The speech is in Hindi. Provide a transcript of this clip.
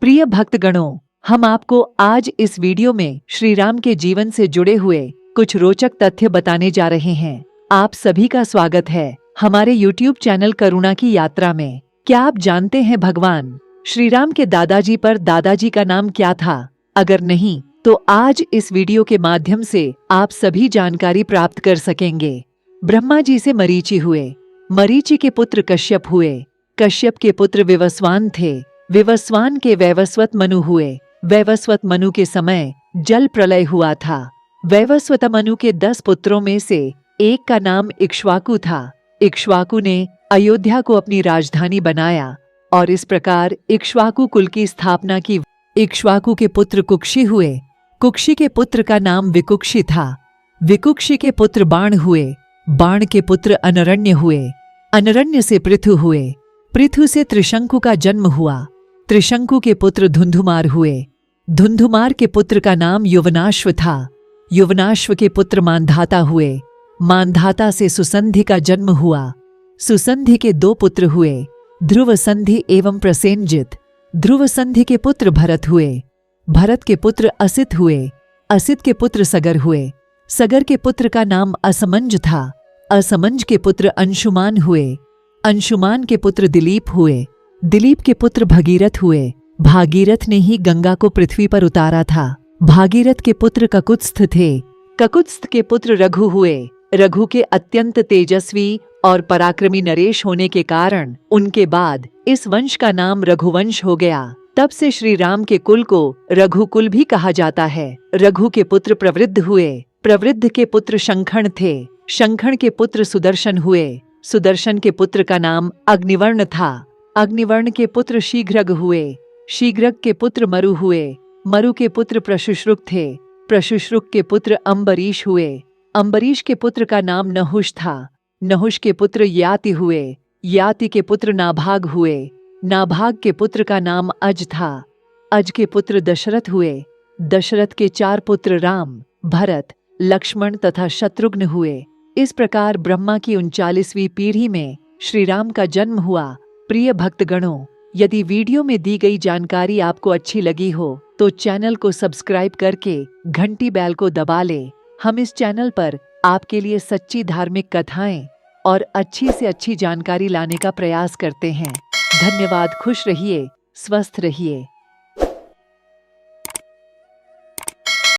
प्रिय भक्तगणों, हम आपको आज इस वीडियो में श्री राम के जीवन से जुड़े हुए कुछ रोचक तथ्य बताने जा रहे हैं। आप सभी का स्वागत है हमारे YouTube चैनल करुणा की यात्रा में। क्या आप जानते हैं भगवान श्री राम के दादाजी पर दादाजी का नाम क्या था? अगर नहीं तो आज इस वीडियो के माध्यम से आप सभी जानकारी प्राप्त कर सकेंगे। ब्रह्मा जी से मरीचि हुए, मरीचि के पुत्र कश्यप हुए, कश्यप के पुत्र विवस्वान थे, विवस्वान के वैवस्वत मनु हुए, वैवस्वत मनु के समय जल प्रलय हुआ था। वैवस्वत मनु के 10 पुत्रों में से एक का नाम इक्ष्वाकु था। इक्ष्वाकु ने अयोध्या को अपनी राजधानी बनाया और इस प्रकार इक्ष्वाकु कुल की स्थापना की। इक्ष्वाकु के पुत्र कुक्षी हुए, कुक्षी के पुत्र का नाम विकुक्षी था। विकुक्षी के पुत्र बाण हुए, बाण के पुत्र अनरण्य हुए, अनरण्य से पृथु हुए, पृथु से त्रिशंकु का जन्म हुआ। त्रिशंकु के पुत्र धुंधुमार हुए, धुंधुमार के पुत्र का नाम युवनाश्व था। युवनाश्व के पुत्र मांधाता हुए, मांधाता से सुसंधि का जन्म हुआ। सुसंधि के 2 पुत्र हुए, ध्रुव संधि एवं प्रसेनजित। ध्रुव संधि के पुत्र भरत हुए, भरत के पुत्र असित हुए, असित के पुत्र सगर हुए, सगर के पुत्र का नाम असमंज था। असमंज के पुत्र अंशुमान हुए, अंशुमान के पुत्र दिलीप हुए, दिलीप के पुत्र भगीरथ हुए। भागीरथ ने ही गंगा को पृथ्वी पर उतारा था। भागीरथ के पुत्र ककुत्स्थ थे, ककुत्स्थ के पुत्र रघु हुए। रघु के अत्यंत तेजस्वी और पराक्रमी नरेश होने के कारण उनके बाद इस वंश का नाम रघुवंश हो गया। तब से श्री राम के कुल को रघुकुल भी कहा जाता है। रघु के पुत्र प्रवृद्ध हुए, प्रवृद्ध के पुत्र शंखण थे, शंखण के पुत्र सुदर्शन हुए, सुदर्शन के पुत्र का नाम अग्निवर्ण था। अग्निवर्ण के पुत्र शीघ्रग हुए, शीघ्रग के पुत्र मरु हुए, मरु के पुत्र प्रशुश्रुक थे, प्रशुश्रुक के पुत्र अम्बरीश हुए, अम्बरीश के पुत्र का नाम नहुष था। नहुष के पुत्र याति हुए, याति के पुत्र नाभाग हुए, नाभाग के पुत्र का नाम अज था। अज के पुत्र दशरथ हुए, दशरथ के 4 पुत्र राम, भरत, लक्ष्मण तथा शत्रुघ्न हुए। इस प्रकार ब्रह्मा की 39वीं पीढ़ी में श्री राम का जन्म हुआ। प्रिय भक्तगणों, यदि वीडियो में दी गई जानकारी आपको अच्छी लगी हो तो चैनल को सब्सक्राइब करके घंटी बेल को दबा लें। हम इस चैनल पर आपके लिए सच्ची धार्मिक कथाएं और अच्छी से अच्छी जानकारी लाने का प्रयास करते हैं। धन्यवाद। खुश रहिए, स्वस्थ रहिए।